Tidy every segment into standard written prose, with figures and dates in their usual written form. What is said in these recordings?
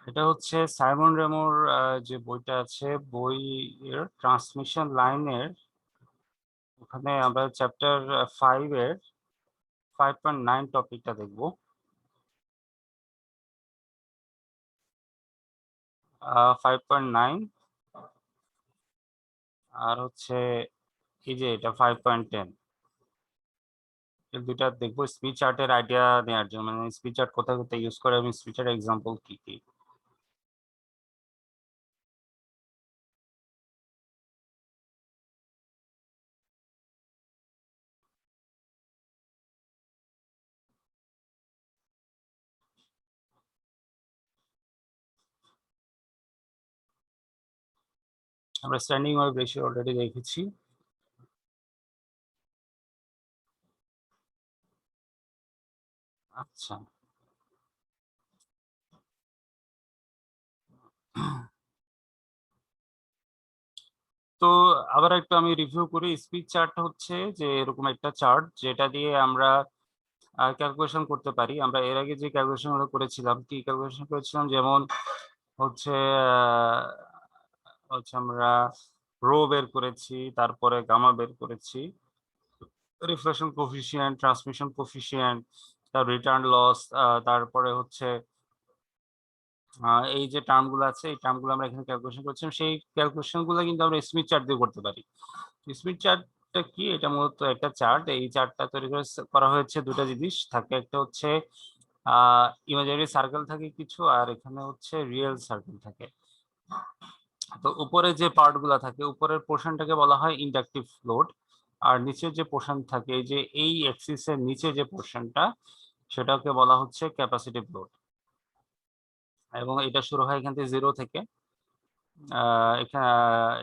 এটা হচ্ছে সাইমন রেমোর যে বইটা আছে, বইয়ের ট্রান্সমিশন লাইনের ওখানে আমরা চ্যাপ্টার 5 এর 5.9 টপিকটা দেখব। 5.9 আর হচ্ছে এই যে এটা 5.10, এই দুইটা দেখবো স্পিচ চার্টের আইডিয়া নেওয়ার জন্য, মানে স্পিচ চার্ট কোথায় কোথায় ইউজ করে এবং স্পিচ চার্ট এক্সাম্পল কি কি। আমরা স্ট্যান্ডিং ওয়েভ রেশিও অলরেডি দেখেছি। আচ্ছা, তো আবার একটু আমি রিভিউ করি। স্পিচ চার্ট হচ্ছে যে এরকম একটা চার্ট যেটা দিয়ে আমরা ক্যালকুলেশন করতে পারি। আমরা এর আগে যে ক্যালকুলেশন গুলো করেছিলাম, কি ক্যালকুলেশন করেছিলাম, যেমন হচ্ছে হচ্ছে আমরা রো বের করেছি, তারপরে গামা বের করেছি, রিফ্লেকশন কোফিশিয়েন্ট, ট্রান্সমিশন কোফিশিয়েন্ট, তার রিটার্ন লস, তারপরে হচ্ছে এই যে টার্ম গুলো আছে, এই টার্ম গুলো আমরা এখানে ক্যালকুলেশন করছিলাম। সেই ক্যালকুলেশন গুলো কিন্তু আমরা স্মিথ চার্ট দিয়ে করতে পারি। স্মিথ চার্টটা কি? এটা মূলত একটা চার্ট। এই চার্টটা তৈরি করা হয়েছে দুটা জিনিস থাকে, একটা হচ্ছে ইমাজিনারি সার্কেল থাকে কিছু, আর এখানে হচ্ছে রিয়েল সার্কেল থাকে। তো উপরে যে পার্ট গুলা থাকে, উপরের পোর্শনটাকে বলা হয় ইন্ডাকটিভ লোড, আর নিচের যে পোর্শন থাকে, এই যে এই অ্যাক্সিসের নিচে যে পোর্শনটা, সেটাকে বলা হচ্ছে ক্যাপাসিটিভ লোড। এবং এটা শুরু হয় এখান থেকে জিরো থেকে,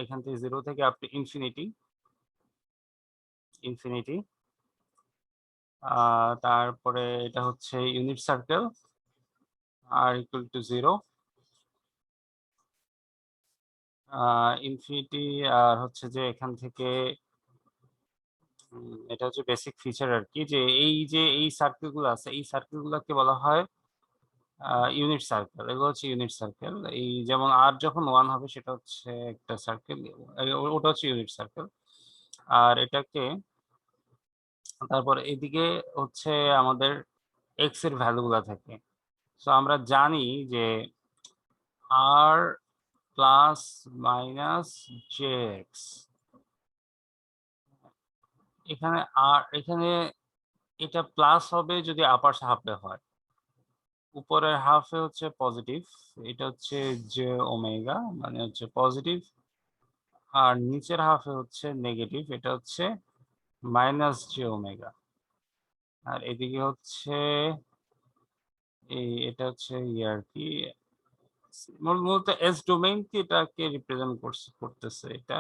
এখান থেকে জিরো থেকে আপ টু ইনফিনিটি। ইনফিনিটি তারপরে এটা হচ্ছে ইউনিট সার্কেল, আর ইকুয়াল টু জিরো, ইনফিনিটি। আর হচ্ছে যে এখান থেকে এটা হচ্ছে বেসিক ফিচার আর কি, যে এই সার্কেল গুলো আছে, এই সার্কেল গুলোকে বলা হয় ইউনিট সার্কেল। এগুলো হচ্ছে ইউনিট সার্কেল। এই যেমন আর যখন 1 হবে সেটা হচ্ছে একটা সার্কেল, ওটা হচ্ছে ইউনিট সার্কেল। আর এটাকে তারপর এদিকে হচ্ছে আমাদের এক্স এর ভ্যালু গুলা থাকে। তো আমরা জানি যে আর প্লাস মাইনাস জে এক্স, এখানে আর এখানে এটা প্লাস হবে যদি আপার হাফে হয়, উপরের হাফে হচ্ছে পজিটিভ, এটা হচ্ছে জে ওমেগা, মানে হচ্ছে পজিটিভ। আর নিচের হাফে হচ্ছে নেগেটিভ, এটা হচ্ছে মাইনাস জে ওমেগা। আর এদিকে হচ্ছে এটা হচ্ছে আর কি মূলত এস ডোমেইন কি এটাকে রিপ্রেজেন্ট করতেছে এটা।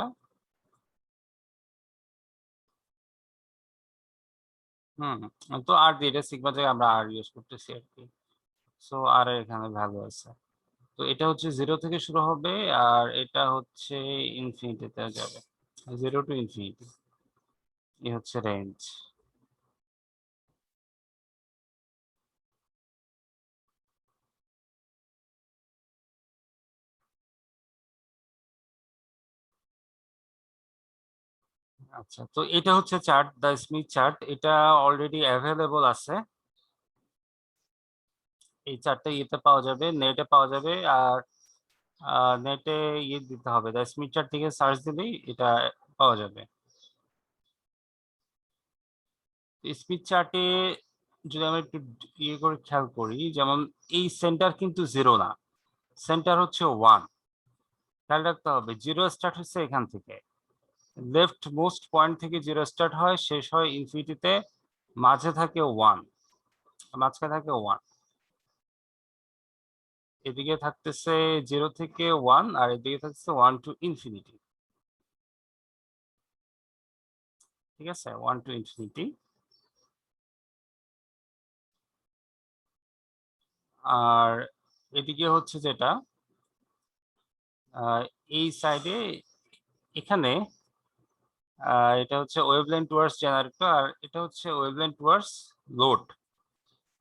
হুম, তো আর দিয়ে এটা সিগমা থেকে আমরা আর ইউজ করতেছি আর কি। সো আর এখানে ভ্যালু আছে। তো এটা হচ্ছে জিরো থেকে শুরু হবে, আর এটা হচ্ছে ইনফিনিটিতে যাবে, জিরো টু ইনফিনিটি। এই হচ্ছে রেঞ্জ। আচ্ছা, তো এটা হচ্ছে চার্ট, দ্য স্মিথ চার্ট। এটা অলরেডি অ্যাভেলেবল আছে। এই চার্টটা ইয়েতে পাওয়া যাবে, নেটে পাওয়া যাবে। আর নেটে ইয়ে দিতে হবে, দ্য স্মিথ চার্ট থেকে সার্চ দিলেই এটা পাওয়া যাবে। স্মিথ চার্টে যদি আমরা একটু ইয়ে করে খেয়াল করি, যেমন এই সেন্টার কিন্তু জিরো না, সেন্টার হচ্ছে 1। খেয়াল রাখতে হবে জিরো স্টার্ট হচ্ছে এখান থেকে, লেফট মোস্ট পয়েন্ট থেকে জিরো স্টার্ট হয়, শেষ হয় ইনফিনিটিতে, মাঝে থাকে 1, মাঝখানে থাকে 1, এদিকে থাকতেছে জিরো থেকে 1, আর এদিকে থাকতেছে 1 টু ইনফিনিটি। ঠিক আছে, 1 টু ইনফিনিটি। আর এদিকে হচ্ছে যেটা এই সাইডে, এখানে এটা হচ্ছে ওয়েভলেন্থ টুয়ার্ডস জেনারেটর, আর এটা হচ্ছে ওয়েভলেন্থ টুয়ার্ডস লোড।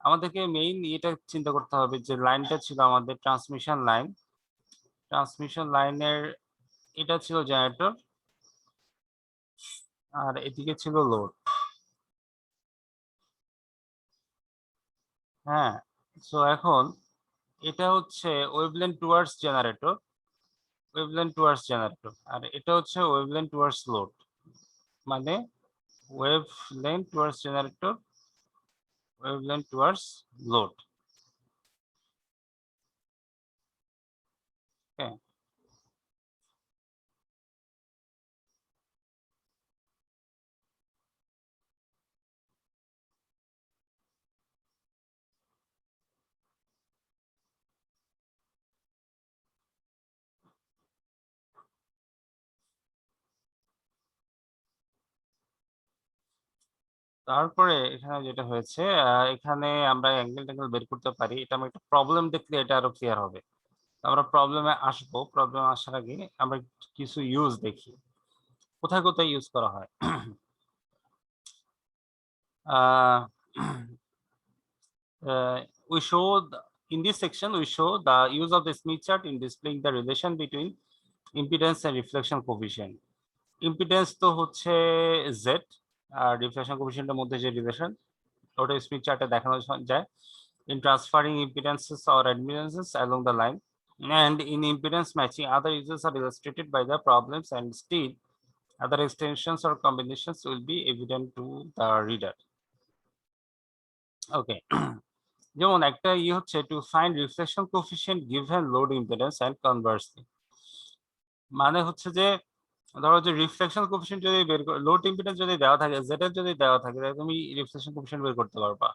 আমাদেরকে মেইন এটা চিন্তা করতে হবে যে লাইনটা ছিল আমাদের ট্রান্সমিশন লাইন, ট্রান্সমিশন লাইনের এটা ছিল জেনারেটর আর এদিকে ছিল লোড। হ্যাঁ, সো এখন এটা হচ্ছে wavelength towards generator, wavelength towards generator, আর এটা হচ্ছে ওয়েভলেন্থ টুয়ার্ডস লোড, মানে wavelength towards generator, wavelength towards load. হ্যাঁ, তারপরে এখানে যেটা হয়েছে এখানে আমরা অ্যাঙ্গেল ট্যাঙ্গেল বের করতে পারি। এটা আমি একটা প্রবলেম দেখলে এটা আরো ক্লিয়ার হবে। আমরা প্রবলেমে আসবো, প্রবলেম আসার আগে আমরা কিছু ইউজ দেখি কোথায় কোথায় ইউজ করা হয়। uh, we show in this section we show the use of the Smith chart in displaying the relation between impedance and reflection coefficient. Impedance তো হচ্ছে z আর রিফ্লেকশন কোএফিসিয়েন্টের মধ্যে যে রিলেশন ওটা স্মিথ চার্টে দেখানো যায় in transferring impedances or admittances along the line, and in impedance matching other uses are illustrated by the problems, and still other extensions or combinations will be evident to the reader. Okay. যেমন একটা হচ্ছে to find reflection coefficient given load impedance and conversely, মানে হচ্ছে যে ধরো যে reflection coefficient যদি বের করে, লোড ইম্পিডেন্স যদি দেওয়া থাকে, জেড এর যদি দেওয়া থাকে, তাহলে তুমি রিফ্লেকশন কোএফিসিয়েন্ট বের করতে পারবা।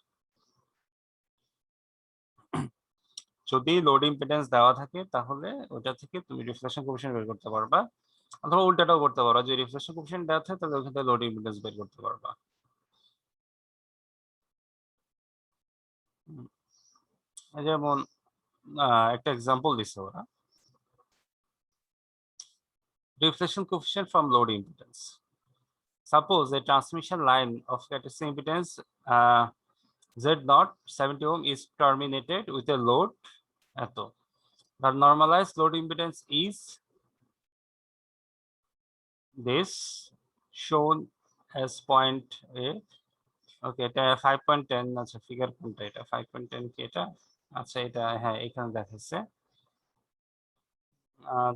যদি লোড ইম্পিডেন্স দেওয়া থাকে তাহলে ওটা থেকে তুমি রিফ্লেকশন কোএফিসিয়েন্ট বের করতে পারবা, অথবা উল্টাটাও করতে পারো, যে রিফ্লেকশন কোএফিসিয়েন্ট দেওয়া থাকে তাহলে ওখান থেকে লোড ইম্পিডেন্স বের করতে পারবা। যেমন একটা এক্সাম্পল দিছে ওরা, reflection coefficient from load impedance. Suppose a transmission line of characteristic impedance Z0 70 ohm is terminated with a load এত. The normalized load impedance is this shown as point A. Okay, এটা 5.10 আচ্ছা figure কোনটা এটা 5.10 কি এটা? আচ্ছা এটা হ্যাঁ এখানে দেখাচ্ছে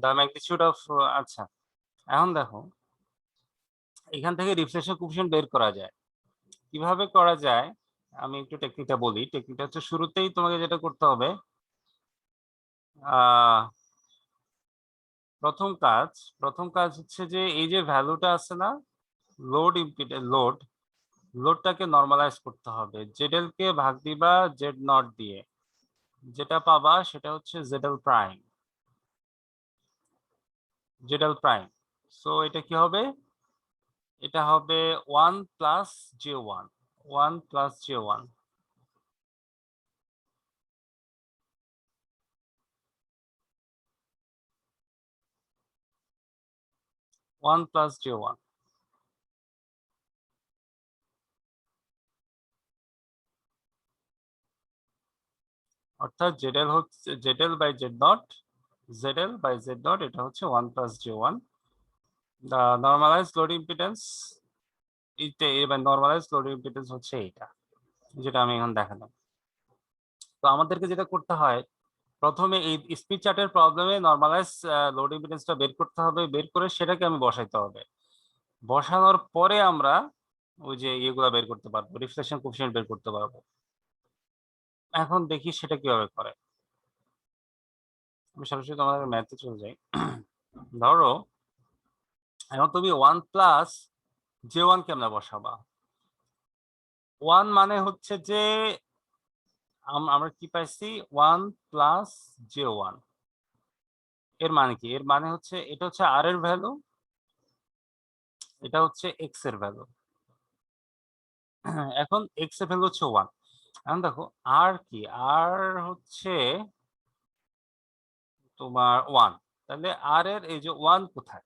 the magnitude of আচ্ছা এখন দেখো এখান থেকে রিফ্লেকশন কোএফিসিয়েন্ট বের করা যায়। কিভাবে করা যায় আমি একটু টেকনিকটা বলি। টেকনিকটা হচ্ছে শুরুতেই তোমাকে যেটা করতে হবে, প্রথম কাজ হচ্ছে যে এই যে ভ্যালুটা আছে না, লোড ইম্পিডেন্স, লোডটাকে নরমালাইজ করতে হবে। জেডএল কে ভাগ দিবা জেড নট দিয়ে, যেটা পাবা সেটা হচ্ছে ZL prime, ZL prime. So এটা কি হবে, এটা হবে 1 plus J 1, 1 plus J 1, 1 plus J 1। অর্থাৎ জেডএল হচ্ছে ZL by Z naught, ZL by Z naught এটা হচ্ছে 1 plus J 1। the normalized load impedance এবার নরমালাইজ লোড ইম্পিডেন্স হচ্ছে এইটা, যেটা আমি এখন দেখালাম। তো আমাদেরকে যেটা করতে হয়, প্রথমে এই স্পিড চার্টের প্রবলেমে নরমালাইজ লোড ইম্পিডেন্সটা বের করতে হবে, বের করে সেটাকে আমি বসাইতে হবে। বসানোর পরে আমরা ওই যে ইয়েগুলা বের করতে পারবো, রিফ্লেকশন কোএফিসিয়েন্ট বের করতে পারবো। এখন দেখি সেটা কিভাবে করে। আমি সরাসরি তোমাদের ম্যাথে চলে যাই। ধরো এখন তুমি 1 প্লাস জে 1 কেমনে বসাবা? 1 মানে হচ্ছে যে আমরা কি পাইছি, 1 প্লাস জে 1। এর মানে কি? এর মানে হচ্ছে এটা হচ্ছে আর এর ভ্যালু, এটা হচ্ছে এক্স এর ভ্যালু। এখন এক্স এর ভ্যালু হচ্ছে 1। এখন দেখো আর কি, আর হচ্ছে তোমার 1, তাহলে আর এর এই যে 1 কোথায়,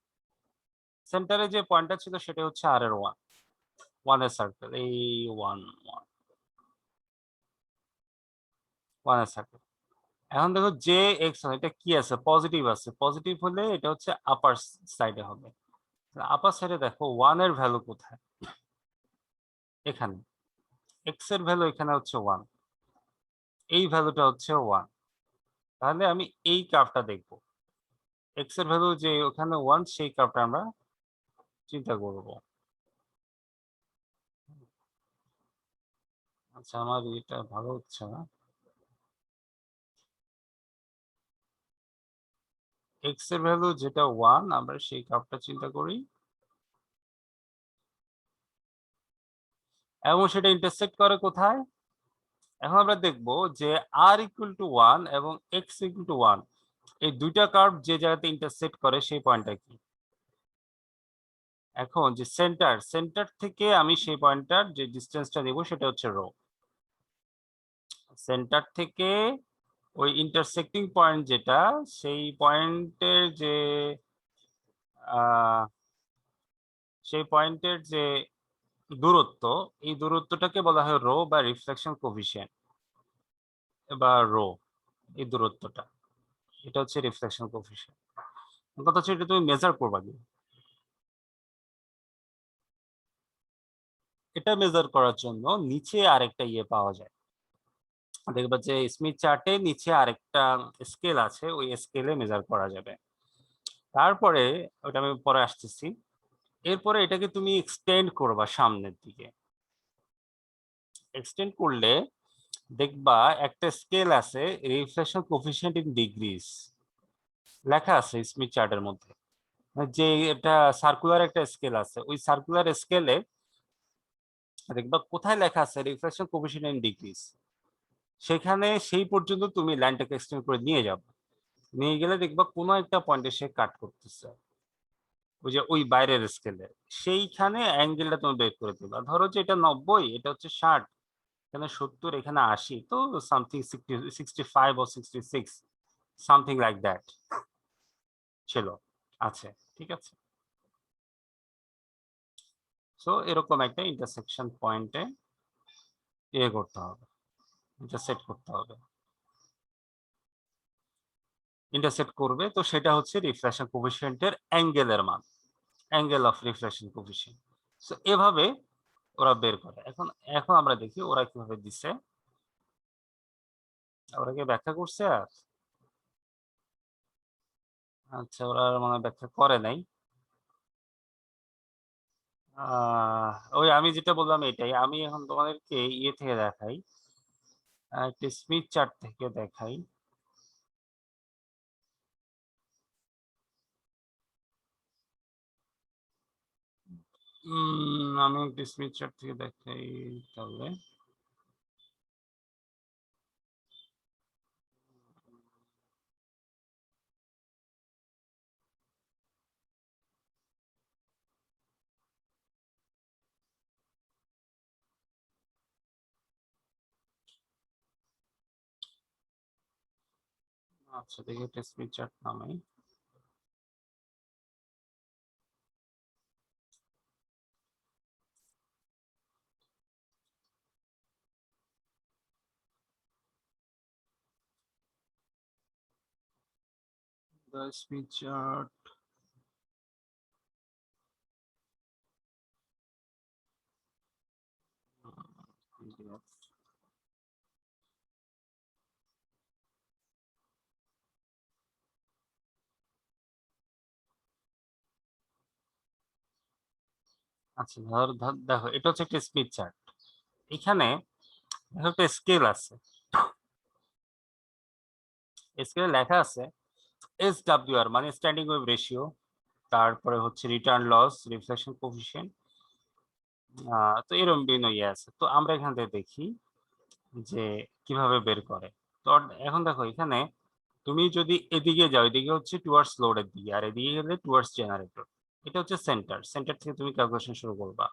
সেন্টারে যে পয়েন্টটা ছিল সেটা হচ্ছে আর এর 1, 1 এর সার্কেল, এই 1 1 1 থাকে। এখন দেখো যে এক্স এটা কি আছে, পজিটিভ আছে, পজিটিভ হলে এটা হচ্ছে আপার সাইডে হবে। আপার সাইডে দেখো 1 এর ভ্যালু কোথায়, এখানে এক্স এর ভ্যালু এখানে হচ্ছে 1, এই ভ্যালুটা হচ্ছে 1। তাহলে আমি এই কার্ভটা দেখব, এক্স এর ভ্যালু যে ওখানে 1, সেই কার্ভটা আমরা চিন্তা করব। আচ্ছা আমার এটা ভালো হচ্ছে না, এক্স এর ভ্যালু যেটা 1 আমরা সেই কার্ভটা চিন্তা করি এবং সেটা ইন্টারসেক্ট করে কোথায়। এখন আমরা দেখব যে r ইকুয়াল টু 1 এবং x ইকুয়াল টু 1 এই দুইটা কার্ভ যে জায়গাতে ইন্টারসেক্ট করে সেই পয়েন্টটা কি। এখন যে সেন্টার থেকে আমি সেই পয়েন্টটার যে ডিসটেন্সটা নেব সেটা হচ্ছে রো। সেন্টার থেকে ওই ইন্টারসেক্টিং পয়েন্ট যেটা, সেই পয়েন্টের যে সেই পয়েন্টের যে দূরত্ব, এই দূরত্বটাকে বলা হয় রো বা রিফ্লেকশন কোফিশিয়েন্ট বা রো। এই দূরত্বটা এটা হচ্ছে রিফ্লেকশন কোফিশিয়েন্ট। কথা হচ্ছে এটা তুমি মেজার করবা কি, এটা মেজার করার জন্য নিচে আরেকটা ইয়ে পাওয়া যায়, দেখবা যে স্মিথ চার্টে নিচে আরেকটা স্কেল আছে, ওই স্কেলে মেজার করা যাবে। তারপরে ওটা আমি পরে আসতেছি। এরপরে এটাকে তুমি এক্সটেন্ড করবা সামনের দিকে, এক্সটেন্ড করলে দেখবা একটা স্কেল আছে রিফ্লেকশন কোফিশিয়েন্ট ইন ডিগ্রিজ লেখা আছে স্মিথ চার্টের মধ্যে। যে এটা সার্কুলার একটা স্কেল আছে, ওই সার্কুলার স্কেলে দেখবা কোথায় লেখা আছে রিফ্লেকশন কোফিশিয়েন্ট ইন ডিগ্রিজ, সেখানে সেই পর্যন্ত তুমি লাইনটাকে এক্সটেন্ড করে নিয়ে যাবে। নিয়ে গেলে দেখবা কোনো একটা পয়েন্টে সে কাট করতেছে, ওই যে ওই বাইরের স্কেলে, সেইখানে অ্যাঙ্গেলটা তুমি বের করে দিবা। ধরো যে এটা 90, এটা হচ্ছে 60, এখানে 70, এখানে 80, তো something 65 or 66, something like that ছিল, আছে, ঠিক আছে। সো এরকম একটা ইন্টারসেকশন পয়েন্টে ইয়ে করতে হবে, ইন্টারসেক্ট করতে হবে, ইন্টারসেক্ট করবে, তো সেটা হচ্ছে রিফ্লেকশন কোফিশিয়েন্টের অ্যাঙ্গেলের মান, angle of reflection coefficient. So এভাবে ওরা বের করে। এখন এখন আমরা দেখি ওরা কিভাবে দিছে, ওরা কি ব্যাখ্যা করছে আর, আচ্ছা ওরা মানে ব্যাখ্যা করে নাই। ওই আমি যেটা বললাম এটাই, আমি এখন তোমাদেরকে ইয়ে থেকে দেখাই, একটা স্মিথ চার্ট থেকে দেখাই। আমি একটা স্মিথ চার্ট থেকে দেখাই তাহলে। আচ্ছা দেখি একটা স্মিথ চার্ট নামাই। The স্মিথ চার্ট, আচ্ছা দেখো এটা হচ্ছে একটা স্মিথ চার্ট। এখানে দেখো একটা স্কেল আছে, স্কেলে লেখা আছে SWR মানে স্ট্যান্ডিং ওয়েভ রেশিও, তারপরে হচ্ছে রিটার্ন লস, রিফ্লেকশন কোফিশিয়েন্ট, তো এরকম বিভিন্ন ইয়ে আছে। তো আমরা এখান থেকে দেখি যে কিভাবে বের করে। তো এখন দেখো এখানে তুমি যদি এদিকে যাও, এদিকে হচ্ছে টুয়ার্ডস লোডের দিকে, আর এদিকে গেলে টুয়ার্ডস জেনারেটর। এটা হচ্ছে সেন্টার, সেন্টার থেকে তুমি ক্যালকুলেশন শুরু করবা।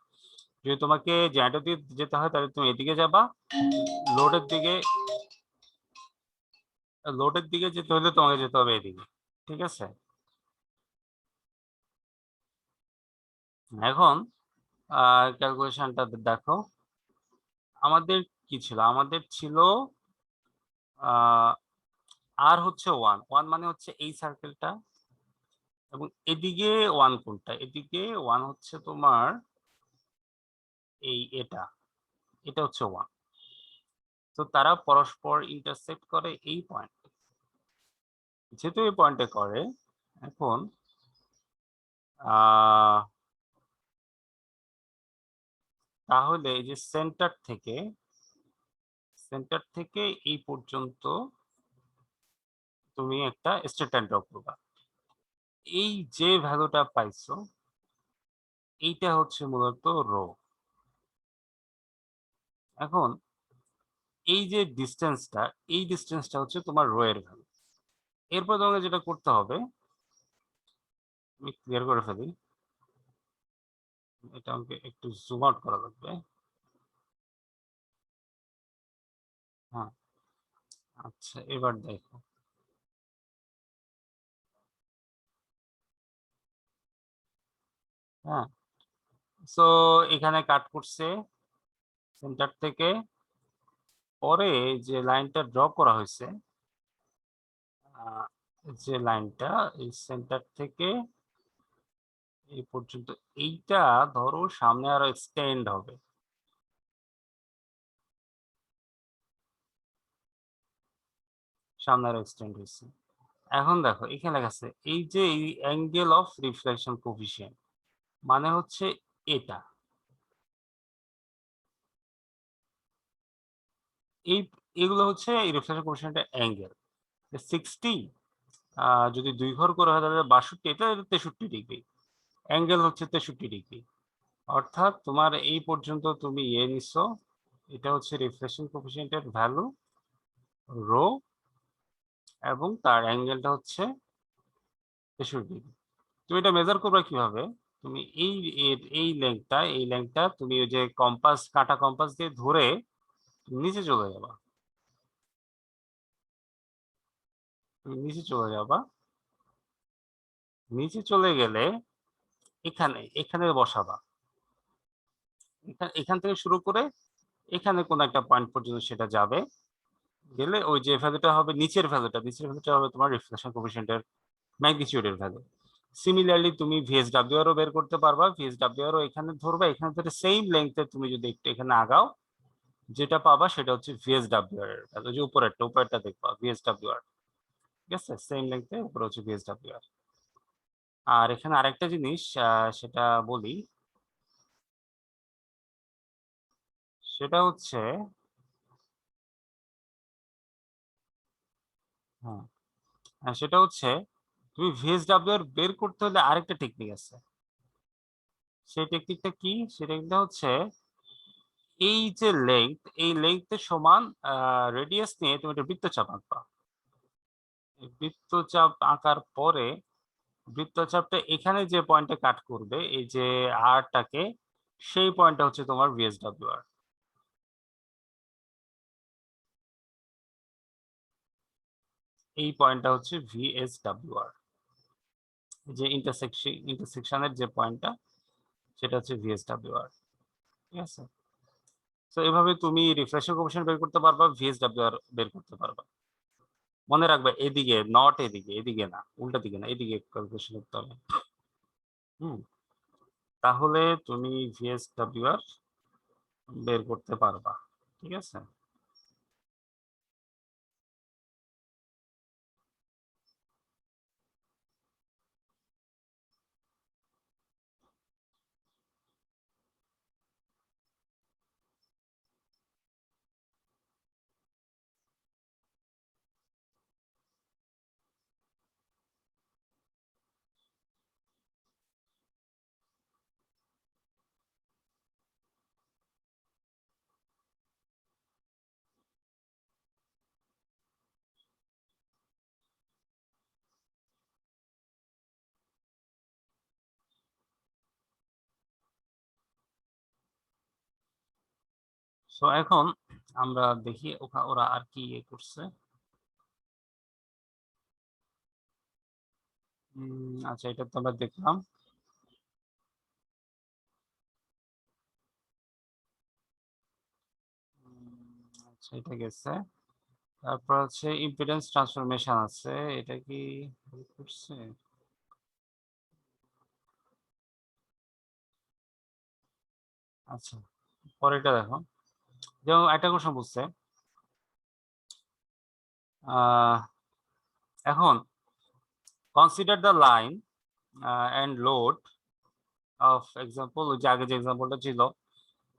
যদি তোমাকে জেনারেটর দিয়ে যেতে হয় তাহলে তুমি এদিকে যাবা, লোডের দিকে, লোডের দিকে যেতে হলে তোমাকে যেতে হবে এদিকে, ঠিক আছে। এখন ক্যালকুলেশনটা দেখো, আমাদের কি ছিল, আমাদের ছিল আর হচ্ছে 1 1 মানে হচ্ছে এই সার্কেলটা, এবং এদিকে 1 কোনটা, এদিকে 1 হচ্ছে তোমার এটা এটা হচ্ছে 1। তো তারা পরস্পর ইন্টারসেক্ট করে এই পয়েন্ট, যেহেতু এই পয়েন্টে করে, এখন আহ তাহলে এই যে সেন্টার থেকে এই পর্যন্ত তুমি একটা স্ট্রেট লাইন ড্র করবা। এই যে ভ্যালুটা পাইছো, এইটা হচ্ছে মূলত রো। এখন এই যে ডিস্টেন্সটা, এই ডিস্টেন্সটা হচ্ছে তোমার রো এর ভ্যালু। এরপর তোমাকে যেটা করতে হবে, আমি ক্লিয়ার করে ফেলি, এটা আমাকে একটু জুম আউট করা লাগবে। হ্যাঁ, আচ্ছা এবার দেখো। হ্যাঁ, সো এখানে কাট করছে সেন্টার থেকে, পরে যে লাইনটা ড্র করা হয়েছে, আহ, যে লাইনটা এই সেন্টার থেকে এই পর্যন্ত, এইটা ধরো সামনে আরো এক্সটেন্ড হবে। সামনে আরো এক্সটেন্ড হয়েছে। এখন দেখো এখানে লেখা আছে এই যে এই অ্যাঙ্গেল অফ রিফ্লেকশন কোফিশিয়েন্ট, মানে হচ্ছে এটা, এই এগুলো হচ্ছে এই রিফ্লেকশন কোফিশিয়েন্টের অ্যাঙ্গেল। 60 যদি 2 ঘর করে হয় তাহলে 62, এটা 63 ডিগ্রি। অ্যাঙ্গেল হচ্ছে 63 ডিগ্রি। অর্থাৎ তোমার এই পর্যন্ত তুমি নিছো, এটা হচ্ছে রিফ্লেকশন কোফিশিয়েন্টের ভ্যালু রো, এবং তার অ্যাঙ্গেলটা হচ্ছে 63 ডিগ্রি। তুমি এটা মেজার করবে কিভাবে? তুমি এই লেংথটা তুমি ওই যে কাটা কম্পাস দিয়ে ধরে নিচে চলে যাবা। তুমি নিচে চলে যাবা, নিচে চলে গেলে এখানে এখানে বসাবা। এখান থেকে শুরু করে এখানে কোন একটা পয়েন্ট পর্যন্ত সেটা যাবে, গেলে ওই যে ভ্যালুটা হবে নিচের ভ্যালুটা হবে তোমার রিফ্লেকশন কোএফিসিয়েন্টের ম্যাগনিটিউডের ভ্যালু। সিমিলারলি তুমি ভিএসডব্লিউ আরও বের করতে পারবা। ভিএসডব্লিউ আরও এখানে ধরবা, এখানে ধরে সেম লেংথে তুমি যদি একটু এখানে আগাও, যেটা পাবা সেটা হচ্ছে ভিএসডব্লিউ এর ভ্যালু। যে উপরেরটা দেখবা ভিএসডব্লিউ আর, ঠিক আছে, সেম লেংথে উপরে হচ্ছে ভিএসডব্লিউ আর। আর এখানে আরেকটা জিনিস সেটা বলি, সেটা হচ্ছে, হ্যাঁ, সেটা হচ্ছে তুমি ভিএসডব্লিউ আর বের করতে হলে আরেকটা টেকনিক আছে। সেই টেকনিকটা কি? সেই টেকনিকটা হচ্ছে এই যে এই লেংথের সমান রেডিয়াস নিয়ে তুমি একটা বৃত্তচাপ আঁকবা। এই বৃত্তচাপ আঁকার পরে বৃত্তচাপটা এখানে যে পয়েন্টে কাট করবে, এই যে আরটাকে, সেই পয়েন্টটা হচ্ছে তোমার ভিএসডব্লিউ আর। এই পয়েন্টটা হচ্ছে ভিএসডব্লিউ আর, যে ইন্টারসেকশনের যে পয়েন্টটা, সেটা হচ্ছে ভিএসডব্লিউ আর। ঠিক আছে, তো এভাবে তুমি রিফ্রেশন কোএফিসিয়েন্ট বের করতে পারবা, ভিএসডব্লিউ আর বের করতে পারবা। মনে রাখবে এদিকে, নট এদিকে, এদিকে না, উল্টা দিকে না, এদিকে ক্যালকুলেশন করতে হবে। হুম, তাহলে তুমি ভিএসডব্লিউআর বের করতে পারবা। ঠিক আছে, সো এখন আমরা দেখি ওরা আর কি করছে। আচ্ছা, এটা তো আমরা দেখলাম। আচ্ছা, এটা গেছে। তারপর হচ্ছে ইম্পিডেন্স ট্রান্সফরমেশন আছে, এটা কি করছে? আচ্ছা, পরেরটা দেখো, যেমন একটা কোশ্চেন বলছে এখন consider the line and load of example, ওই যে আগে যে এক্সাম্পলটা ছিল,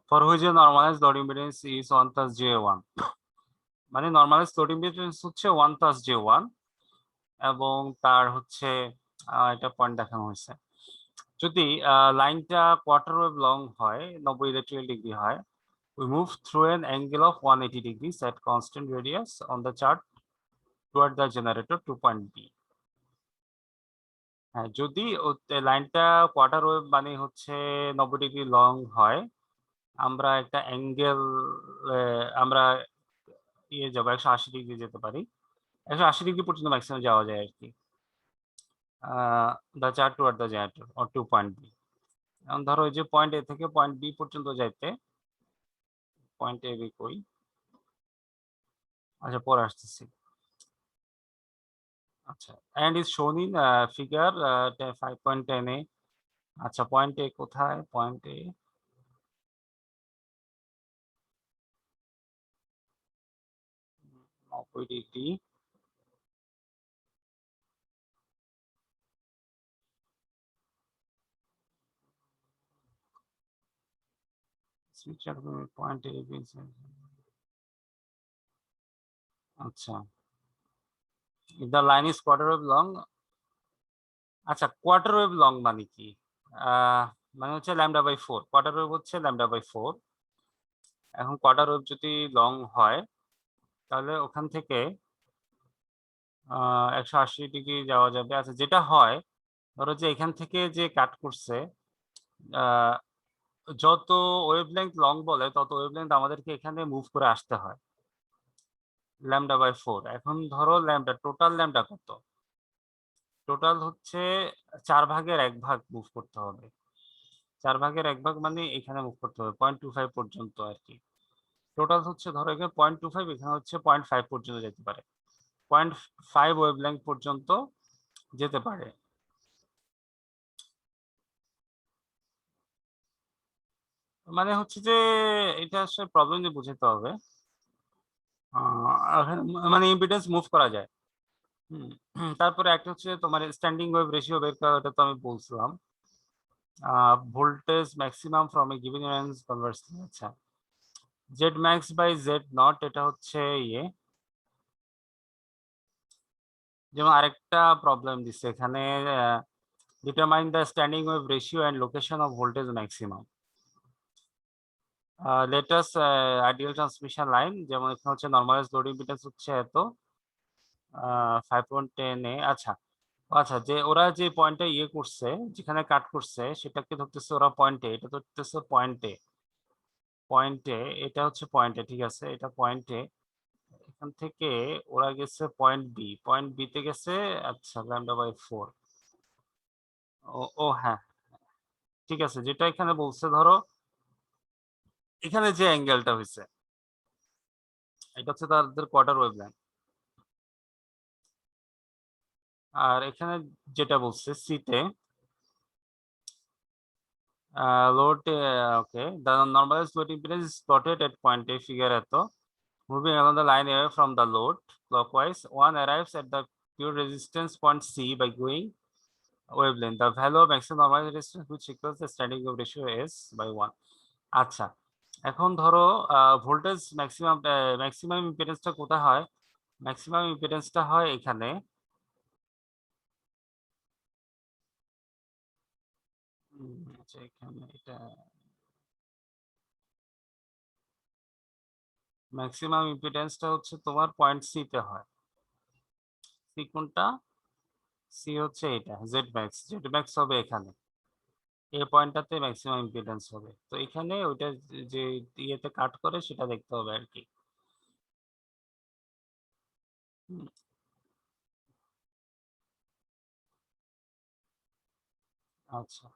for which a normalise load impedance is 1 plus j1, মানে নরমালাইজ লোড ইম্পিডেন্স হচ্ছে 1 প্লাস j1, এবং তার হচ্ছে এটা পয়েন্ট দেখানো হয়েছে, যদি লাইনটা কোয়ার্টার ওয়েভ লং হয়, 90 ইলেকট্রিক্যাল ডিগ্রি হয়, we move through an angle of 180 degrees at constant radius on the chart toward the generator to point B. হ্যাঁ, যদি লাইনটা কোয়ার্টার ওয়েভ মানে হচ্ছে 90 ডিগ্রি লং হয়, আমরা একটা অ্যাঙ্গেল, আমরা যাবো 180 ডিগ্রি যেতে পারি, 180 ডিগ্রি পর্যন্ত ম্যাক্সিমাম যাওয়া যায় আর কি, the chart toward the generator or to point B. এখন ধরো ওই যে পয়েন্ট এ থেকে পয়েন্ট বি পর্যন্ত যাইতে, পয়েন্ট এ বি কই, আচ্ছা পরে আসতেছি। আচ্ছা, and is shown in figure 5.10 এ। আচ্ছা, পয়েন্ট এ কোথায়? Point A, degree, point A B. আচ্ছা, the line is quarter wave long. আচ্ছা, কোয়ার্টার ওয়েভ লং মানে কি? মানে হচ্ছে λ/4, কোয়ার্টার ওয়েভ হচ্ছে λ/4। এখন কোয়ার্টার ওয়েভ যদি লং হয়, তাহলে ওখান থেকে 180 ডিগ্রি যাওয়া যাবে। আচ্ছা, যেটা হয় ধরো যে এখান থেকে যে কাট করছে, যত ওয়েভলেংথ লং বলে তত ওয়েভলেংথ আমাদেরকে এখানে মুভ করে আসতে হয় λ/4। এখন ধরো ল্যামডা, টোটাল ল্যামডা কত? টোটাল হচ্ছে 4 ভাগের 1 ভাগ মুভ করতে হবে। 4 ভাগের 1 ভাগ মানে এখানে মুভ করতে হবে 0.25 পর্যন্ত আর কি। টোটাল হচ্ছে ধরো এখানে 0.25, এখানে হচ্ছে 0.5 পর্যন্ত যেতে পারে, 0.5 ওয়েভলেংথ পর্যন্ত যেতে পারে। মানে হচ্ছে যে এটা আসলে প্রবলেম দিয়ে বুঝতে হবে, মানে ইম্পিডেন্স মুভ করা যায়। তারপরে একটা হচ্ছে তোমার স্ট্যান্ডিং ওয়েভ রেশিও বের করা, ওটা তো আমি বলছিলাম। Voltage maximum from a given range conversely. আচ্ছা, Z max by Z naught, এটা হচ্ছে ইয়ে, যেমন আরেকটা প্রবলেম দিচ্ছে এখানে, determine the standing wave ratio and location of voltage maximum. Latest ideal transmission line, যেমন এখানে হচ্ছে নরমালাইজ লোড ইম্পিডেন্স হচ্ছে এত 5.10 এ। আচ্ছা আচ্ছা, যে ওরা যে পয়েন্টটা ইয়ে করছে, যেখানে কাট করছে সেটাকে ধরতেছে ওরা পয়েন্টে, এটা ধরতেছে পয়েন্টে, পয়েন্টে, এটা হচ্ছে পয়েন্টে, ঠিক আছে, এটা পয়েন্টে। এখান থেকে ওরা গেছে পয়েন্ট বি, পয়েন্ট বি তে গেছে। আচ্ছা, λ/4। ও ও হ্যাঁ, ঠিক আছে, যেটা এখানে বলছে ধরো এখানে যে অ্যাঙ্গেলটা হয়েছে, এটা হচ্ছে তাদের কোয়ার্টার ওয়েভলেংথ। আর এখানে যেটা বলছে সি তে, load, okay, the normalized load impedance is plotted at point A, figure এত, moving along the line away from the load clockwise, one arrives at the pure resistance point C by going wavelength. The value of maximum normalized resistance which equals the standing wave ratio S by 1. আচ্ছা, এখন ধরো voltage maximum, maximum ইম্পিডেন্সটা কোথায় হয়? Maximum ইম্পিডেন্সটা হয় এখানে, আচ্ছা এখানে এটা ম্যাক্সিমাম ইম্পিডেন্সটা হচ্ছে তোমার পয়েন্ট সি তে হয়। সি কোনটা? সি হচ্ছে এটা, জেড ম্যাক্স, জেড ম্যাক্স হবে এখানে, এই পয়েন্টটাতে ম্যাক্সিমাম ইম্পিডেন্স হবে। তো এখানে ওইটা যে ইয়েতে কাট করে সেটা দেখতে হবে আর কি। হুম, আচ্ছা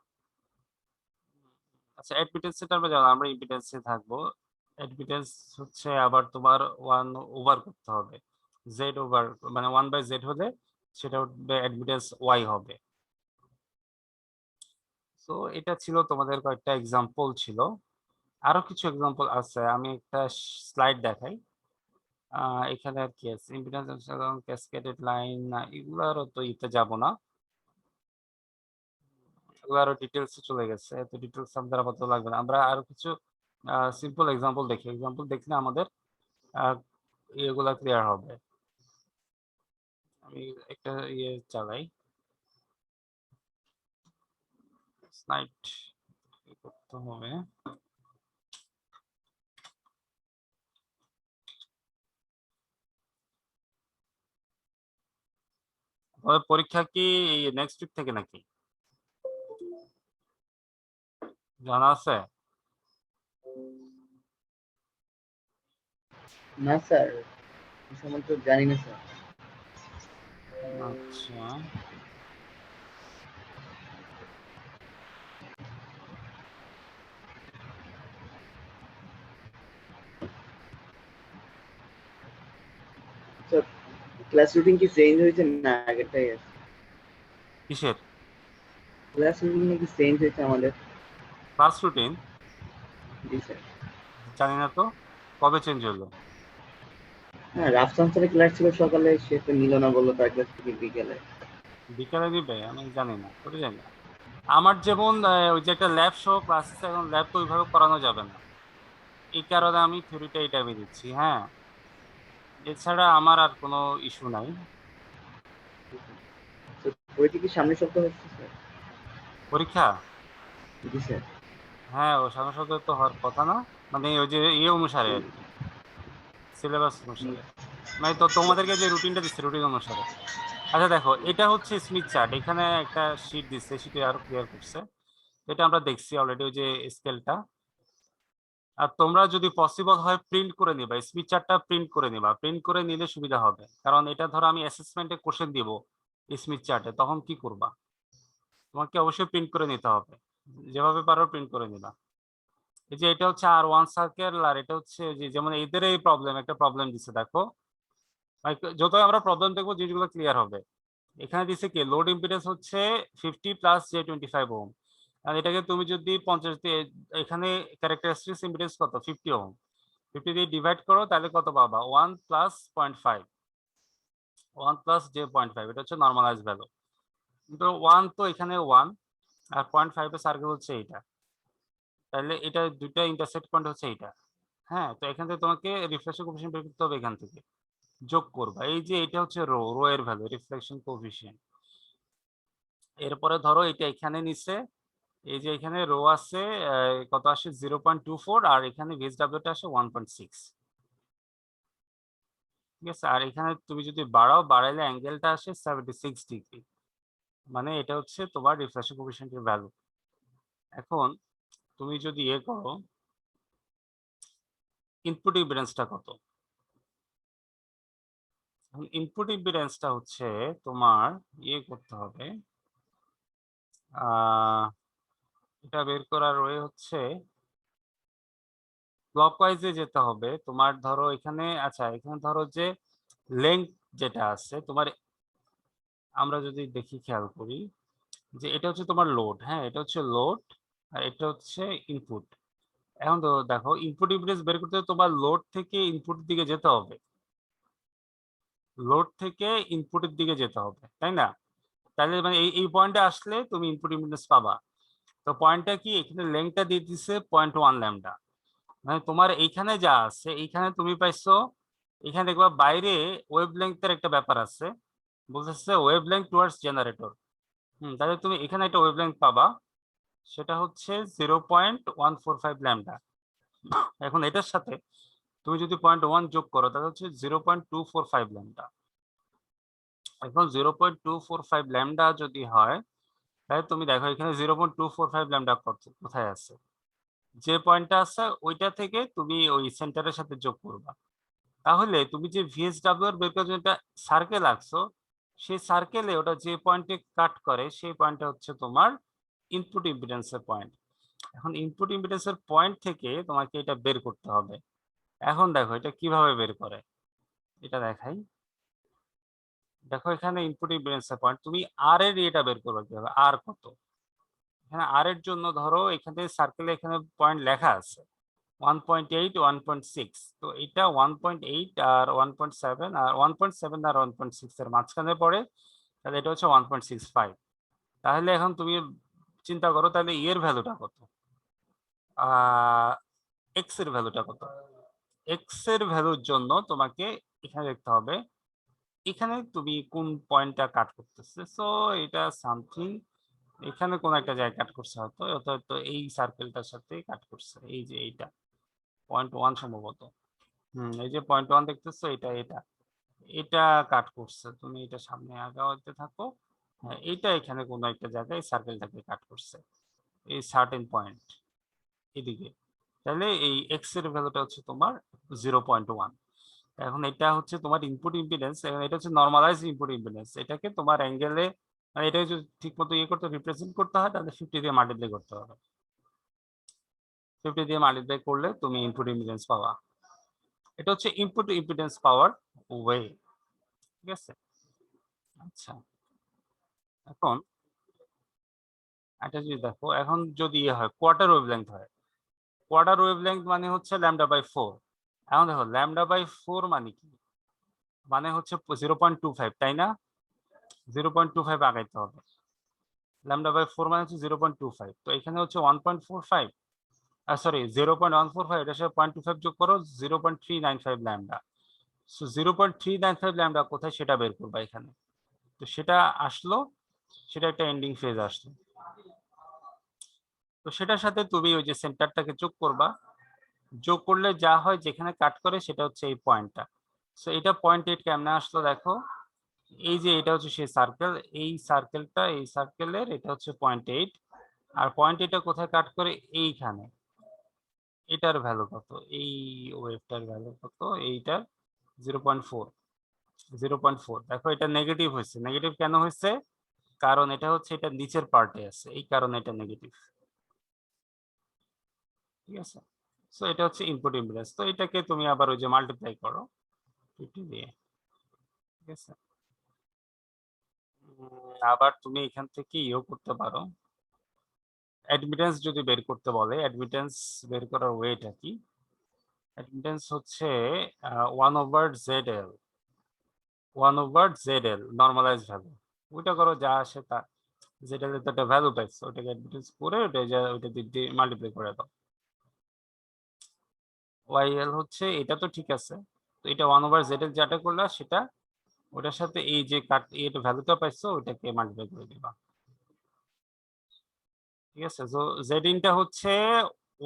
আচ্ছা, অ্যাডমিটেন্স সেটা আমরা জানলাম, আমরা ইম্পিডেন্সে থাকবো। অ্যাডমিটেন্স হচ্ছে আবার তোমার 1 ওভার করতে হবে, জেড ওভার মানে 1/z হলে সেটা উঠবে অ্যাডমিটেন্স ওয়াই হবে। তো এটা ছিল তোমাদের কয়েকটা এক্সাম্পল ছিল, আরো কিছু এক্সাম্পল আছে, আমি একটা স্লাইড দেখাই। এখানে আর কি আছে, ইম্পিডেন্স এবং ক্যাসকেডেড লাইন, এগুলারও তো ইতে যাব না, এগুলো আরো ডিটেলসে চলে গেছে, এত ডিটেলস আমাদের আপাতত লাগবে না। আমরা আরো কিছু সিম্পল এক্সাম্পল দেখি, এক্সাম্পল দেখলে আমাদের এগুলা ক্লিয়ার হবে। আমি একটা ইয়ে চালাই, স্লাইড করতে হবে। তবে পরীক্ষা কি নেক্সট উইক থেকে নাকি জানা আছে? না স্যার, সম্বন্ধে জানি না স্যার। আচ্ছা, স্যার ক্লাস রুটিন কি চেঞ্জ হয়েছে না আগেরটাই আছে? কিসের ক্লাস রুটিন কি চেঞ্জ হয়েছে আমাদের? Class routine? জি স্যার। জানি না তো, কবে চেঞ্জ হলো? হ্যাঁ, রাফসান স্যারের ক্লাস ছিল সকালে, সে তো নিল না, বললো তার ক্লাস থেকে বিকেলে। বিকালে দিবে? আমি জানি না, করে জানি না। আমার যেমন ওই যে একটা ল্যাব সহ ক্লাস আছে, এখন ল্যাব তো ওইভাবে করানো যাবে না, এই কারণে আমি থিওরিটা এই টাইমে দিচ্ছি। হ্যাঁ, এছাড়া আমার আর কোনো ইস্যু নাই। তো বইটি কি সামনের সপ্তাহে হচ্ছে স্যার? পরীক্ষা? জি স্যার। হ্যাঁ, ও সামনের সপ্তাহে তো হওয়ার কথা না, মানে ওই যে ইয়ে অনুসারে আর কি, সিলেবাস অনুসারে, মানে তো তোমাদেরকে যে রুটিনটা দিচ্ছে রুটিন অনুসারে। আচ্ছা দেখো, এটা হচ্ছে স্মিথ চার্ট, এখানে একটা শীট দিচ্ছে, শীটে আরো ক্লিয়ার করছে, এটা আমরা দেখছি অলরেডি ওই যে স্কেলটা। আর তোমরা যদি পসিবল হয় প্রিন্ট করে নিবা, স্মিথ চার্টটা প্রিন্ট করে নিবা, প্রিন্ট করে নিলে সুবিধা হবে, কারণ এটা ধরো আমি অ্যাসেসমেন্টে কোশ্চেন দিব স্মিথ চার্টে, তখন কি করবা? তোমাকে অবশ্যই প্রিন্ট করে নিতে হবে, যেভাবে পারো প্রিন্ট করে নিবা। এই যে এটা হচ্ছে R1 সার্কেল, আর এটা হচ্ছে যে যেমন এদের এই প্রবলেম, একটা প্রবলেম দিচ্ছে দেখো, যত আমরা প্রবলেম দেখবো জিনিসগুলো ক্লিয়ার হবে। এখানে দিচ্ছে কি, লোড ইম্পিডেন্স হচ্ছে 50 প্লাস J25 ওহম, আর এটাকে তুমি যদি 50 দিয়ে, এখানে ক্যারেক্টারিস্টিক ইম্পিডেন্স কত, 50 ওহম, 50 দিয়ে ডিভাইড করো তাহলে কত পাবা, 1 প্লাস 0.5, 1 প্লাস J0.5, এটা হচ্ছে নর্মালাইজ ভ্যালু। কিন্তু 1 তো এখানে 1, আর 0.5 এর সার্কেল হচ্ছে এইটা, তাহলে এটা দুইটা ইন্টারসেক্ট পয়েন্ট হচ্ছে এইটা। হ্যাঁ, তো এখান থেকে তোমাকে রিফ্লেকশন কোএফিসিয়েন্ট বের করতে হবে, এখান থেকে যোগ করবা, এই যে এটা হচ্ছে রো, রো এর ভ্যালু, রিফ্লেকশন কোএফিসিয়েন্ট। এরপরে ধরো এটা এখানে নিচে, এই যে এখানে রো আছে কত আসে 0.24, আর এখানে ভিএসডব্লিউটা আসে 1.6, ঠিক আছে। আর এখানে তুমি যদি বাড়াও, বাড়াইলে অ্যাঙ্গেলটা আসে 76 ডিগ্রি, মানে এটা হচ্ছে তোমার রিফ্লেকশন কোএফিসিয়েন্টের ভ্যালু। এখন তুমি যদি ইয়ে করো, ইনপুট ইম্পিডেন্সটা কত, এখন ইনপুট ইম্পিডেন্সটা হচ্ছে তোমার ইয়ে করতে হবে, এটা বের করার ওয়ে হচ্ছে ক্লকওয়াইজে যেতে হবে তোমার। ধরো এখানে, আচ্ছা এখানে ধরো যে লেংথ যেটা আছে তোমার, আমরা যদি দেখি খেয়াল করি যে এটা হচ্ছে তোমার লোড, হ্যাঁ এটা হচ্ছে লোড, আর এটা হচ্ছে ইনপুট। এখন তো দেখো, ইনপুট ইম্পিডেন্স বের করতে তোমার লোড থেকে ইনপুট দিকে যেতে হবে, লোড থেকে ইনপুটের দিকে যেতে হবে, তাই না? তাহলে মানে এই পয়েন্টে আসলে তুমি ইনপুট ইম্পিডেন্স পাবা। তো পয়েন্টটা কি, এখানে লেংথটা দিয়ে দিচ্ছে 0.1 ল্যামডা, মানে তোমার এইখানে যা আছে এইখানে তুমি পাইছো, এখানে দেখবা বাইরে ওয়েভ লেংথের একটা ব্যাপার আছে, বলতেছে ওয়েভ লেংথ টুয়ার্ডস জেনারেটর। তাহলে তুমি এখানে একটা ওয়েভ লেংথ পাবা, সেটা হচ্ছে 0.145 ল্যামডা। এখন এটার সাথে তুমি যদি 0.1 যোগ করো তাহলে হচ্ছে 0.245 ল্যামডা। এখন 0.245 ল্যামডা যদি হয়, তাহলে তুমি দেখো এখানে 0.245 ল্যামডা কোথায় আছে, যে পয়েন্টটা আছে ওইটা থেকে তুমি ওই সেন্টারের সাথে যোগ করবা, তাহলে তুমি যে ভিএসডব্লিউ এর বের করার জন্য একটা সার্কেল আঁকছো, সেই সার্কেলে ওটা যে পয়েন্টে কাট করে সেই পয়েন্টটা হচ্ছে তোমার ইনপুট ইম্পিডেন্সের পয়েন্ট। এখন ইনপুট ইম্পিডেন্সের পয়েন্ট থেকে তোমাকে এটা বের করতে হবে। এখন দেখো এটা কিভাবে বের করে, এটা দেখাই। দেখো এখানে ইনপুট ইম্পিডেন্সের পয়েন্ট, তুমি আর এর এটা বের করবে কিভাবে, আর কত। এখানে আর এর জন্য ধরো এখানে সার্কেলে এখানে পয়েন্ট লেখা আছে 1.8 1.6, তো এটা 1.8 আর 1.7 আর 1.7 আর 1.6 এর মাঝখানে পড়ে, তাহলে এটা হচ্ছে 1.65। তাহলে এখন তুমি চিন্তা করো তাহলে এর ভ্যালুটা কত, এক্স এর ভ্যালুটা কত। এক্স এর ভ্যালুর জন্য তোমাকে এখানে দেখতে হবে এখানে তুমি কোন পয়েন্টটা কাট করতেছে। সো এটা সামথিং এখানে কোন একটা জায়গায় কাট করছে, হয়তো হয়তো এই সার্কেলটার সাথে কাট করছে, এই যে এইটা 0.1 সম্ভবত। এই যে 0.1 দেখতেছো, এটা এটা এটা কাট করছে, তুমি এটা সামনে আগাতে থাকো। হ্যাঁ, এটা এখানে কোনো একটা জায়গায় সার্কেলটাকে কাট করছে, এই সার্টেন পয়েন্ট এদিকে। তাহলে এই এক্স এর ভ্যালুটা হচ্ছে তোমার 0.1। এখন এটা হচ্ছে তোমার ইনপুট ইম্পিডেন্স, এটা হচ্ছে নরমালাইজ ইনপুট ইম্পিডেন্স। এটাকে তোমার অ্যাঙ্গেলে মানে এটা যদি ঠিক মতো ইয়ে করতে রিপ্রেজেন্ট করতে হয় তাহলে 50 দিয়ে মাল্টিপ্লাই করতে হবে। 50 দিয়ে মাল্টিপ্লাই করলে তুমি ইনপুট ইম্পিডেন্স পাওয়া। এটা হচ্ছে ইনপুট ইম্পিডেন্স পাওয়ার ওয়ে। ঠিক আছে, আচ্ছা। এখন এটা যদি দেখো, এখন যদি ইয়ে হয় কোয়ার্টার ওয়েভলেংথ হয়, কোয়ার্টার ওয়েভলেংথ মানে হচ্ছে λ/4। এখন দেখো λ/4 মানে কি, মানে হচ্ছে 0.25, তাই না? 0.25 আগাইতে হবে। λ/4 মানে হচ্ছে 0.25, তো এখানে হচ্ছে 1.45, সরি 0.145, এটার সাথে 0.25 যোগ করো 0.395 ল্যামডা। সো 0.395 ল্যামডা কোথায় সেটা বের করবা এখানে। তো সেটা আসলো, সেটা একটা এন্ডিং ফেজ আসলো। তো সেটার সাথে তুমি ওই যে সেন্টারটাকে যোগ করবা, যোগ করলে যা হয় যেখানে কাট করে সেটা হচ্ছে এই পয়েন্টটা। সো এটা 0.8 কেমনে আসলো দেখো, এই যে এটা হচ্ছে সেই সার্কেল, এই সার্কেলটা এই সার্কেলের এটা হচ্ছে 0.8, আর 0.8টা কোথায় কাট করে এইখানে। এটার ভ্যালু কত, এই ওয়েভটার ভ্যালু কত, এইটার 0.4। 0.4 দেখো এটা নেগেটিভ হয়েছে। নেগেটিভ কেন হয়েছে, কারণ এটা হচ্ছে এটা নিচের পার্টে আছে, এই কারণে এটা নেগেটিভ। ঠিক আছে, সো এটা হচ্ছে ইনপুট ইম্পিডেন্স। তো এটাকে তুমি আবার ওই যে মাল্টিপ্লাই করো 50 দিয়ে। ঠিক আছে, আবার তুমি এখান থেকে ইও করতে পারো, অ্যাডমিটেন্স যদি বের করতে বলে, অ্যাডমিটেন্স বের করার ওয়েটা কি, অ্যাডমিটেন্স হচ্ছে 1/ZL, 1/ZL নর্মালাইজ ভ্যালু। ওইটা করো যা আসে তা, ZL এর তো একটা ভ্যালু পাইছো, ওটাকে অ্যাডমিটেন্স করে ওইটা দিয়ে মাল্টিপ্লাই করে দাও। YL হচ্ছে এটা, তো ঠিক আছে। তো এটা 1/ZL যেটা করলা সেটা ওটার সাথে এই যে কাট এটা ভ্যালুটা পাইছো ওইটাকে মাল্টিপ্লাই করে দিবা। ঠিক আছে, তো জেড ইনটা হচ্ছে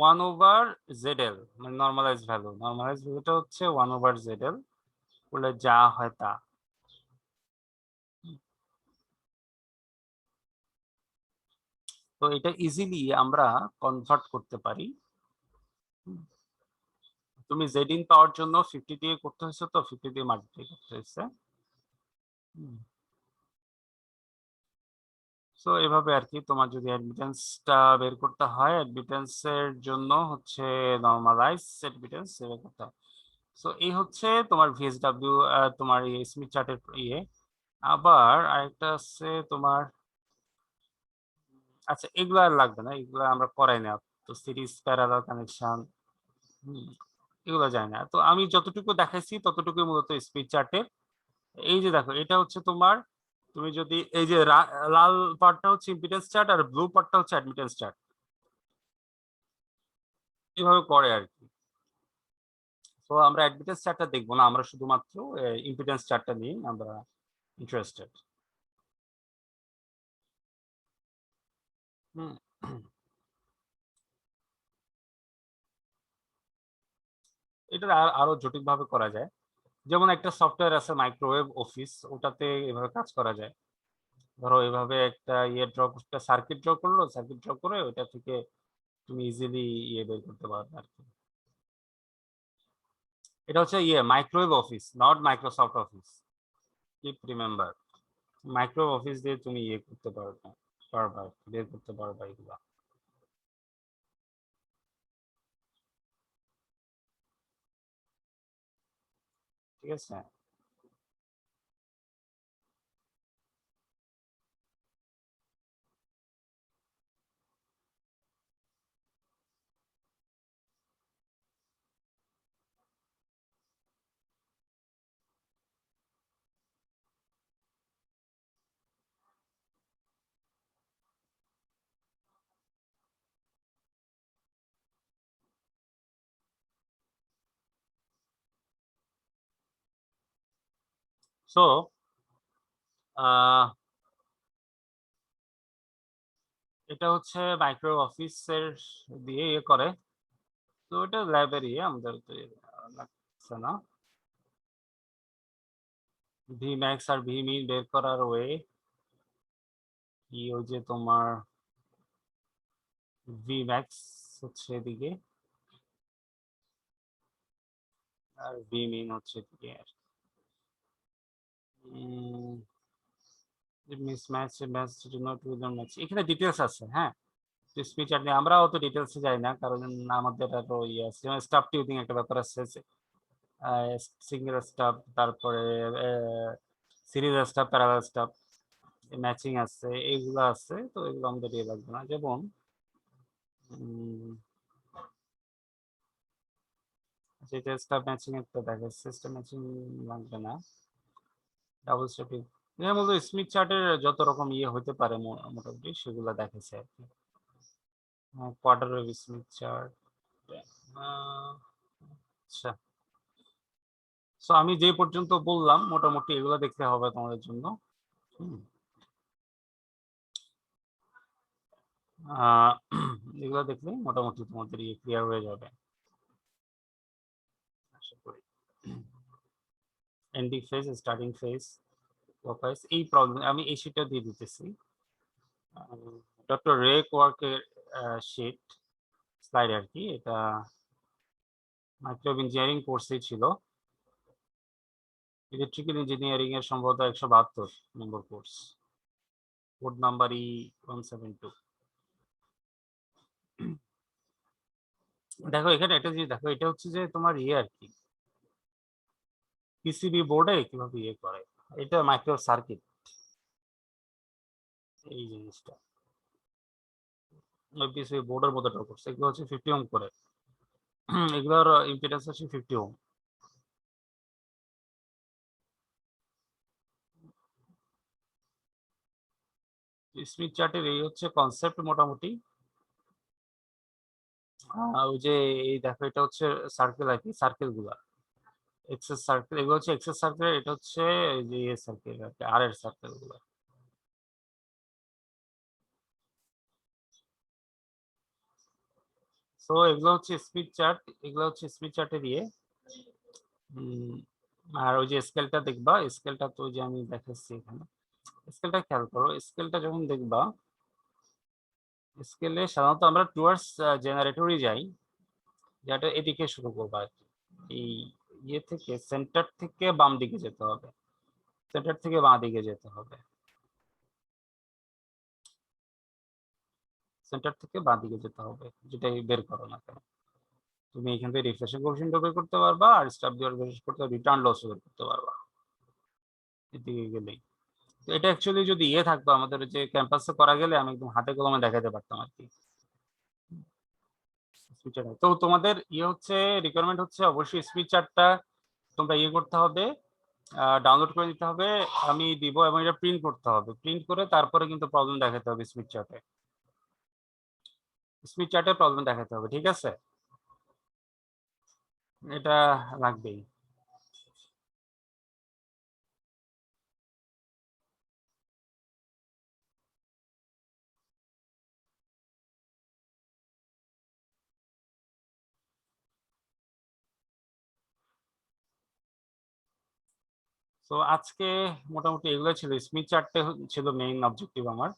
1/ZL, মানে নর্মালাইজ ভ্যালু। নর্মালাইজ ভ্যালুটা হচ্ছে 1/ZL করলে যা হয় তা। তো এটা ইজিলি আমরা কনভার্ট করতে পারি। তুমি জেড ইন পাওয়ার জন্য 50 দিয়ে করতে হয়েছে, তো 50 দিয়ে মাল্টিপ্লাই করতে হয়েছে। সো এভাবে আর কি, তোমার যদি অ্যাডমিটেন্সটা বের করতে হয়, অ্যাডমিটেন্সের জন্য হচ্ছে নরমালাইজ অ্যাডমিটেন্স বের করতে হয়। সো এই হচ্ছে তোমার ভিএসডব্লিউ, তোমার স্মিথ চার্টের ইয়ে। আবার আরেকটা আছে তোমার, আচ্ছা এগুলো আর লাগবে না, এগুলো আমরা করাই না। তো সিরিজ প্যারালাল কানেকশন এগুলো যায় না। তো আমি যতটুকু দেখাইছি ততটুকুই মূলত স্পিড চার্টের। এই যে দেখো এটা হচ্ছে তোমার, তুমি যদি এই যে লাল পার্টটা হচ্ছে ইম্পিডেন্স চার্ট আর ব্লু পার্টটা হচ্ছে অ্যাডমিটেন্স চার্ট, এভাবে করে আর কি। তো আমরা অ্যাডমিটেন্স চার্টটা দেখবো না, আমরা শুধুমাত্র ইম্পিডেন্স চার্টটা নিয়ে আমরা ইন্টারেস্টেড। হুম, এটা আরো জটিল ভাবে করা যায়। যেমন একটা সফটওয়্যার আছে মাইক্রোওয়েভ অফিস, ওটাতে এভাবে কাজ করা যায়। ধরো এভাবে একটা ইয়ে ড্র, একটা সার্কিট ড্র করলো, সার্কিট ড্র করে ওটা থেকে তুমি ইজিলি ইয়ে বের করতে পারবে আর কি। এটা হচ্ছে ইয়ে microwave office, not Microsoft office, keep remember. Microwave office দিয়ে তুমি ইয়ে করতে পারবে, পারবা বের করতে পারবা এগুলা। ঠিক আছে, সো এটা হচ্ছে মাইক্রো অফিসের দিয়ে ইয়ে করে। তো এটা লাইব্রেরি আমাদের তো লাগছে না। Vmax আর Vmin বের করার ওয়ে কি ওই যে তোমার Vmax হচ্ছে এদিকে আর Vmin হচ্ছে এদিকে। Mismatch match do not with match এখানে ডিটেলস আছে। হ্যাঁ, স্পিচ আপনি আমরা অত ডিটেলসে যাই না কারণ আমাদের আরো ইয়ে আছে, যেমন স্টাফ টিউনিং একটা ব্যাপার আছে, সিঙ্গেল স্টাফ, তারপরে series staff, parallel staff, matching আছে, এইগুলো আছে। তো এগুলো আমাদের ইয়ে লাগবে না। যেমন যেটা স্টাফ ম্যাচিং একটা দেখে, সিস্টেম ম্যাচিং লাগবে না, ডাবল স্টেপিং। এর মধ্যে স্মিথ চার্টের যত রকম ইয়ে হতে পারে মোটামুটি সেগুলো দেখেছে আর কি। Quarter wave Smith chart. আচ্ছা, সো আমি যে পর্যন্ত বললাম মোটামুটি এগুলো দেখতে হবে তোমাদের জন্য। এগুলো দেখলে মোটামুটি তোমাদের ইয়ে ক্লিয়ার হয়ে যাবে আশা করি। Ending phase, starting phase, work এই প্রবলেম আমি এই শিটটা দিয়ে দিতেছি। ডক্টর রে কোয়ার্কের শিট স্লাইড আর কি। এটা মাইক্রোওয়েভ ইঞ্জিনিয়ারিং কোর্সেই ছিল। ইলেকট্রিক্যাল ইঞ্জিনিয়ারিং এর সম্ভবত 172 নম্বর কোর্স, কোড নাম্বার E172। দেখো এখানে একটা জিনিস দেখো, এটা হচ্ছে যে তোমার ইয়ে আর কি, পিসিবি বোর্ডে কিভাবে ইয়ে করে, এটা মাইক্রো সার্কিট। এই জিনিসটা ওই পিসিবি বোর্ডের মধ্যে ড্র করছে। এগুলো হচ্ছে 50 ওহম করে, এগুলোর ইম্পিডেন্স হচ্ছে 50 ওহম। স্মিথ চার্টের এই হচ্ছে কনসেপ্ট মোটামুটি। ওই যে এই দেখো এটা হচ্ছে সার্কেল আর কি, সার্কেল গুলা এক্সেস সার্কেল, এগুলো হচ্ছে এক্সেস সার্কেল, এটা হচ্ছে এই যে ইয়ে সার্কেল আর কি, আর এর সার্কেল গুলো। সো এগুলো হচ্ছে স্মিথ চার্ট, এগুলো হচ্ছে স্মিথ চার্টে দিয়ে। আর ওই যে স্কেলটা দেখবা, স্কেলটা তো ওই যে আমি দেখাচ্ছি এখানে, স্কেলটা খেয়াল করো। স্কেলটা যখন দেখবা, স্কেলে সাধারণত আমরা টুয়ার্ডস জেনারেটরই যাই, যেটা এদিকে শুরু করবা আর কি। এই ইয়ে থেকে সেন্টার থেকে বাম দিকে যেতে হবে, সেন্টার থেকে বাঁ দিকে যেতে হবে, সেন্টার থেকে বাঁ দিকে যেতে হবে, যেটাই বের করো না কেন। তুমি এখান থেকে রিফ্রেশন কোএফিশিয়েন্ট বের করতে পারবা, আর স্টাফ দিয়ে বের করতে রিটার্ন লস বের করতে পারবা এদিকে গেলেই। তো এটা অ্যাকচুয়ালি যদি ইয়ে থাকতো আমাদের যে ক্যাম্পাসে করা গেলে আমি একদম হাতে কলমে দেখাতে পারতাম আর কি। তো তোমাদের ইয়ে হচ্ছে রিকোয়ারমেন্ট হচ্ছে অবশ্যই স্পিচ চার্টটা তোমরা ইয়ে করতে হবে, ডাউনলোড করে দিতে হবে, আমি দিব, এবং এটা প্রিন্ট করতে হবে। প্রিন্ট করে তারপরে কিন্তু প্রবলেম দেখাতে হবে স্মিথ চার্টে, স্মিথ চার্টে প্রবলেম দেখাতে হবে, ঠিক আছে? এটা লাগবেই। তো আজকে মোটামুটি এগুলো ছিল, স্মিথ চার্টে ছিল মেইন অবজেক্টিভ আমার।